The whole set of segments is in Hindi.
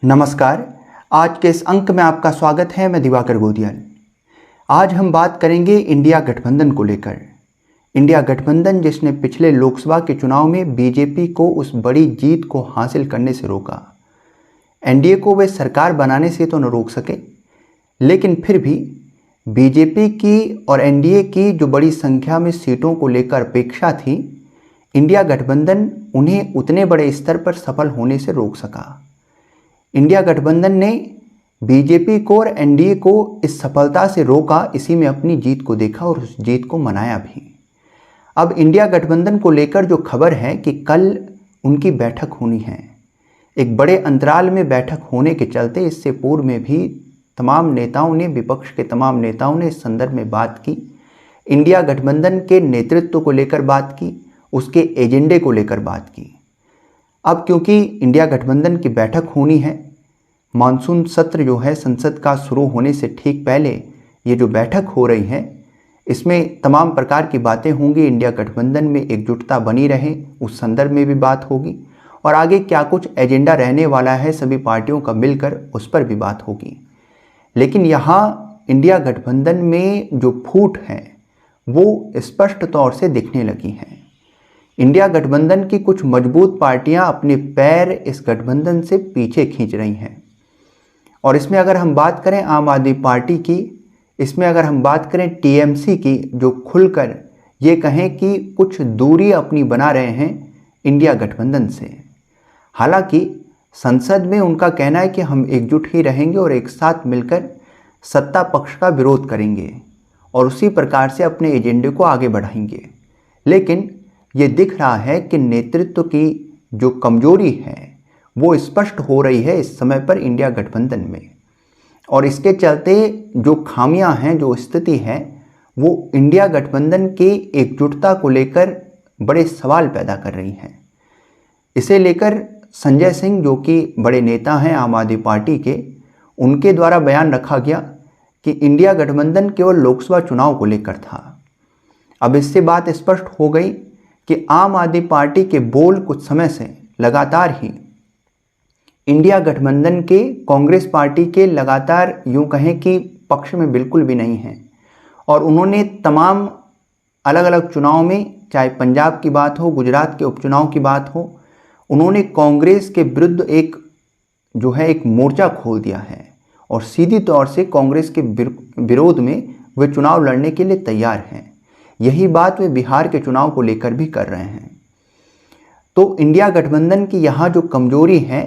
नमस्कार। आज के इस अंक में आपका स्वागत है। मैं दिवाकर गोदियाल। आज हम बात करेंगे इंडिया गठबंधन को लेकर। इंडिया गठबंधन जिसने पिछले लोकसभा के चुनाव में बीजेपी को उस बड़ी जीत को हासिल करने से रोका। एनडीए को वे सरकार बनाने से तो न रोक सके, लेकिन फिर भी बीजेपी की और एनडीए की जो बड़ी संख्या में सीटों को लेकर अपेक्षा थी, इंडिया गठबंधन उन्हें उतने बड़े स्तर पर सफल होने से रोक सका। इंडिया गठबंधन ने बीजेपी को और एनडीए को इस सफलता से रोका, इसी में अपनी जीत को देखा और उस जीत को मनाया भी। अब इंडिया गठबंधन को लेकर जो खबर है कि कल उनकी बैठक होनी है, एक बड़े अंतराल में बैठक होने के चलते इससे पूर्व में भी तमाम नेताओं ने, विपक्ष के तमाम नेताओं ने इस संदर्भ में बात की। इंडिया गठबंधन के नेतृत्व को लेकर बात की, उसके एजेंडे को लेकर बात की। अब क्योंकि इंडिया गठबंधन की बैठक होनी है, मानसून सत्र जो है संसद का शुरू होने से ठीक पहले ये जो बैठक हो रही है, इसमें तमाम प्रकार की बातें होंगी। इंडिया गठबंधन में एकजुटता बनी रहे, उस संदर्भ में भी बात होगी और आगे क्या कुछ एजेंडा रहने वाला है सभी पार्टियों का मिलकर, उस पर भी बात होगी। लेकिन यहाँ इंडिया गठबंधन में जो फूट है वो स्पष्ट तौर से दिखने लगी हैं। इंडिया गठबंधन की कुछ मजबूत पार्टियां अपने पैर इस गठबंधन से पीछे खींच रही हैं। और इसमें अगर हम बात करें आम आदमी पार्टी की, इसमें अगर हम बात करें टीएमसी की, जो खुलकर ये कहें कि कुछ दूरी अपनी बना रहे हैं इंडिया गठबंधन से। हालांकि संसद में उनका कहना है कि हम एकजुट ही रहेंगे और एक साथ मिलकर सत्ता पक्ष का विरोध करेंगे और उसी प्रकार से अपने एजेंडे को आगे बढ़ाएंगे। लेकिन ये दिख रहा है कि नेतृत्व की जो कमजोरी है वो स्पष्ट हो रही है इस समय पर इंडिया गठबंधन में, और इसके चलते जो खामियां हैं, जो स्थिति है, वो इंडिया गठबंधन की एकजुटता को लेकर बड़े सवाल पैदा कर रही हैं। इसे लेकर संजय सिंह, जो कि बड़े नेता हैं आम आदमी पार्टी के, उनके द्वारा बयान रखा गया कि इंडिया गठबंधन केवल लोकसभा चुनाव को लेकर था। अब इससे बात स्पष्ट हो गई कि आम आदमी पार्टी के बोल कुछ समय से लगातार ही इंडिया गठबंधन के, कांग्रेस पार्टी के लगातार यूं कहें कि पक्ष में बिल्कुल भी नहीं है। और उन्होंने तमाम अलग अलग चुनाव में, चाहे पंजाब की बात हो, गुजरात के उपचुनाव की बात हो, उन्होंने कांग्रेस के विरुद्ध एक मोर्चा खोल दिया है और सीधी तौर से कांग्रेस के विरोध में वे चुनाव लड़ने के लिए तैयार हैं। यही बात वे बिहार के चुनाव को लेकर भी कर रहे हैं। तो इंडिया गठबंधन की यहाँ जो कमजोरी है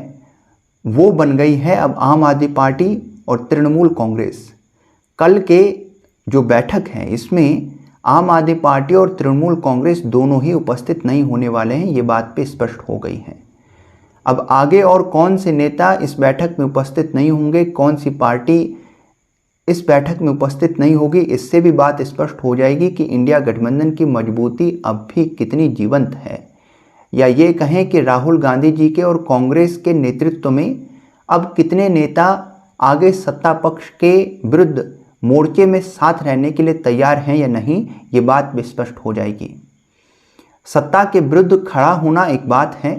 वो बन गई है अब आम आदमी पार्टी और तृणमूल कांग्रेस। कल के जो बैठक है इसमें आम आदमी पार्टी और तृणमूल कांग्रेस दोनों ही उपस्थित नहीं होने वाले हैं, ये बात पे स्पष्ट हो गई है। अब आगे और कौन से नेता इस बैठक में उपस्थित नहीं होंगे, कौन सी पार्टी इस बैठक में उपस्थित नहीं होगी, इससे भी बात स्पष्ट हो जाएगी कि इंडिया गठबंधन की मजबूती अब भी कितनी जीवंत है। या ये कहें कि राहुल गांधी जी के और कांग्रेस के नेतृत्व में अब कितने नेता आगे सत्ता पक्ष के विरुद्ध मोर्चे में साथ रहने के लिए तैयार हैं या नहीं, ये बात भी स्पष्ट हो जाएगी। सत्ता के विरुद्ध खड़ा होना एक बात है,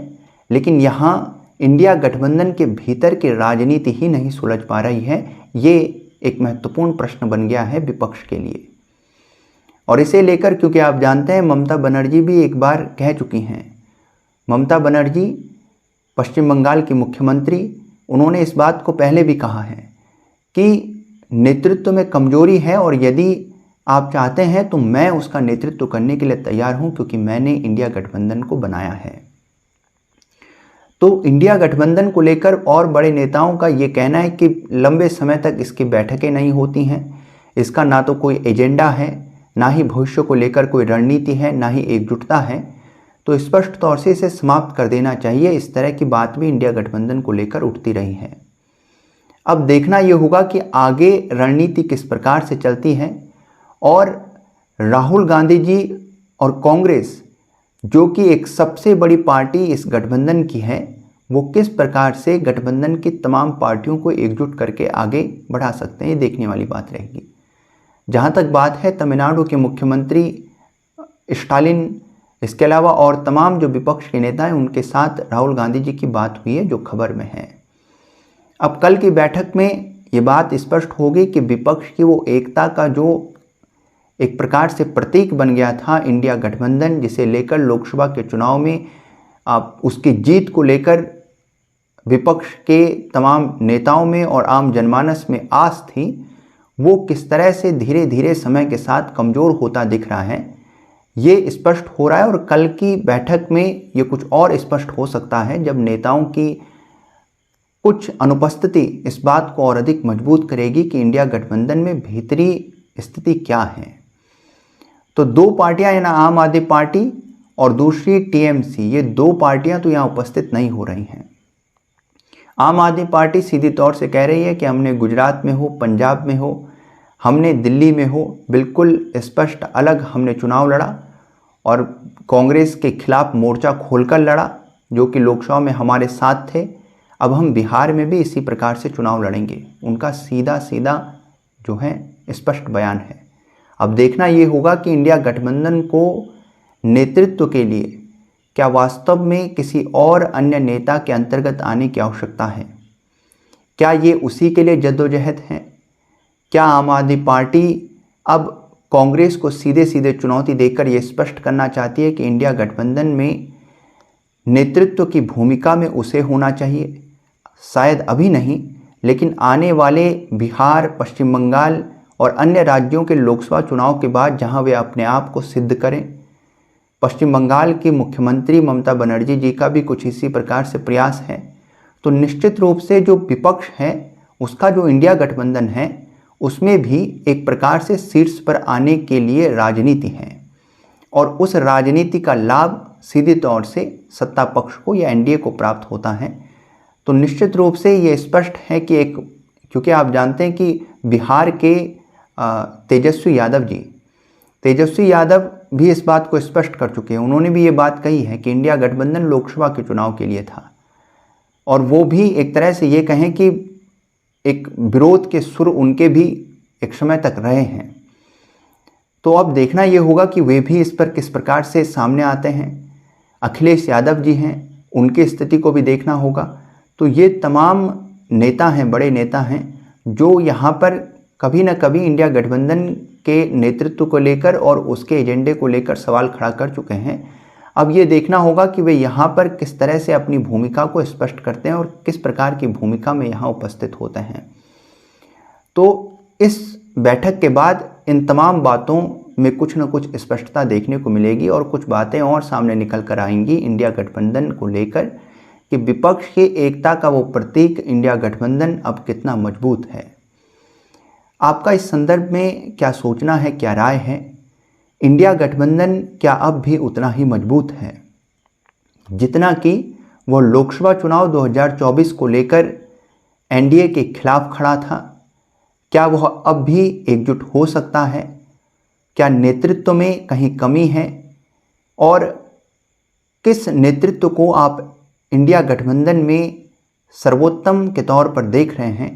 लेकिन यहाँ इंडिया गठबंधन के भीतर की राजनीति ही नहीं सुलझ पा रही है। ये एक महत्वपूर्ण प्रश्न बन गया है विपक्ष के लिए। और इसे लेकर, क्योंकि आप जानते हैं ममता बनर्जी भी एक बार कह चुकी हैं, ममता बनर्जी पश्चिम बंगाल की मुख्यमंत्री, उन्होंने इस बात को पहले भी कहा है कि नेतृत्व में कमजोरी है और यदि आप चाहते हैं तो मैं उसका नेतृत्व करने के लिए तैयार हूं, क्योंकि मैंने इंडिया गठबंधन को बनाया है। तो इंडिया गठबंधन को लेकर और बड़े नेताओं का ये कहना है कि लंबे समय तक इसकी बैठकें नहीं होती हैं, इसका ना तो कोई एजेंडा है, ना ही भविष्य को लेकर कोई रणनीति है, ना ही एकजुटता है। तो स्पष्ट तौर से इसे समाप्त कर देना चाहिए। इस तरह की बात भी इंडिया गठबंधन को लेकर उठती रही है। अब देखना ये होगा कि आगे रणनीति किस प्रकार से चलती है और राहुल गांधी जी और कांग्रेस, जो कि एक सबसे बड़ी पार्टी इस गठबंधन की है, वो किस प्रकार से गठबंधन की तमाम पार्टियों को एकजुट करके आगे बढ़ा सकते हैं, ये देखने वाली बात रहेगी। जहाँ तक बात है तमिलनाडु के मुख्यमंत्री स्टालिन, इसके अलावा और तमाम जो विपक्ष के नेता हैं, उनके साथ राहुल गांधी जी की बात हुई है, जो खबर में है। अब कल की बैठक में ये बात स्पष्ट होगी कि विपक्ष की वो एकता का जो एक प्रकार से प्रतीक बन गया था इंडिया गठबंधन, जिसे लेकर लोकसभा के चुनाव में उसकी जीत को लेकर विपक्ष के तमाम नेताओं में और आम जनमानस में आस थी, वो किस तरह से धीरे धीरे समय के साथ कमज़ोर होता दिख रहा है, ये स्पष्ट हो रहा है। और कल की बैठक में ये कुछ और स्पष्ट हो सकता है जब नेताओं की कुछ अनुपस्थिति इस बात को और अधिक मजबूत करेगी कि इंडिया गठबंधन में भीतरी स्थिति क्या है। तो दो पार्टियां, यानी आम आदमी पार्टी और दूसरी टीएमसी, ये दो पार्टियां तो यहाँ उपस्थित नहीं हो रही हैं। आम आदमी पार्टी सीधी तौर से कह रही है कि हमने गुजरात में हो, पंजाब में हो, हमने दिल्ली में हो, बिल्कुल स्पष्ट अलग हमने चुनाव लड़ा और कांग्रेस के खिलाफ मोर्चा खोलकर लड़ा, जो कि लोकसभा में हमारे साथ थे। अब हम बिहार में भी इसी प्रकार से चुनाव लड़ेंगे। उनका सीधा सीधा जो है स्पष्ट बयान है। अब देखना ये होगा कि इंडिया गठबंधन को नेतृत्व के लिए क्या वास्तव में किसी और अन्य नेता के अंतर्गत आने की आवश्यकता है? क्या ये उसी के लिए जद्दोजहद है? क्या आम आदमी पार्टी अब कांग्रेस को सीधे सीधे चुनौती देकर ये स्पष्ट करना चाहती है कि इंडिया गठबंधन में नेतृत्व की भूमिका में उसे होना चाहिए? शायद अभी नहीं, लेकिन आने वाले बिहार, पश्चिम बंगाल और अन्य राज्यों के लोकसभा चुनाव के बाद जहां वे अपने आप को सिद्ध करें। पश्चिम बंगाल की मुख्यमंत्री ममता बनर्जी जी का भी कुछ इसी प्रकार से प्रयास है। तो निश्चित रूप से जो विपक्ष है उसका जो इंडिया गठबंधन है उसमें भी एक प्रकार से शीर्ष पर आने के लिए राजनीति है, और उस राजनीति का लाभ सीधे तौर से सत्ता पक्ष को या एनडीए को प्राप्त होता है। तो निश्चित रूप से ये स्पष्ट है कि क्योंकि आप जानते हैं कि बिहार के तेजस्वी यादव भी इस बात को स्पष्ट कर चुके हैं। उन्होंने भी ये बात कही है कि इंडिया गठबंधन लोकसभा के चुनाव के लिए था, और वो भी एक तरह से ये कहें कि एक विरोध के सुर उनके भी एक समय तक रहे हैं। तो अब देखना ये होगा कि वे भी इस पर किस प्रकार से सामने आते हैं। अखिलेश यादव जी हैं, उनकी स्थिति को भी देखना होगा। तो ये तमाम नेता हैं, बड़े नेता हैं, जो यहाँ पर कभी ना कभी इंडिया गठबंधन के नेतृत्व को लेकर और उसके एजेंडे को लेकर सवाल खड़ा कर चुके हैं। अब ये देखना होगा कि वे यहाँ पर किस तरह से अपनी भूमिका को स्पष्ट करते हैं और किस प्रकार की भूमिका में यहाँ उपस्थित होते हैं। तो इस बैठक के बाद इन तमाम बातों में कुछ न कुछ स्पष्टता देखने को मिलेगी और कुछ बातें और सामने निकल कर आएंगी इंडिया गठबंधन को लेकर कि विपक्ष की एकता का वो प्रतीक इंडिया गठबंधन अब कितना मजबूत है। आपका इस संदर्भ में क्या सोचना है, क्या राय है? इंडिया गठबंधन क्या अब भी उतना ही मजबूत है जितना कि वो लोकसभा चुनाव 2024 को लेकर एनडीए के खिलाफ खड़ा था? क्या वह अब भी एकजुट हो सकता है? क्या नेतृत्व में कहीं कमी है? और किस नेतृत्व को आप इंडिया गठबंधन में सर्वोत्तम के तौर पर देख रहे हैं?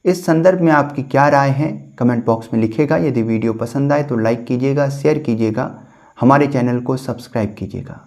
इस संदर्भ में आपकी क्या राय है? कमेंट बॉक्स में लिखिएगा। यदि वीडियो पसंद आए तो लाइक कीजिएगा, शेयर कीजिएगा, हमारे चैनल को सब्सक्राइब कीजिएगा।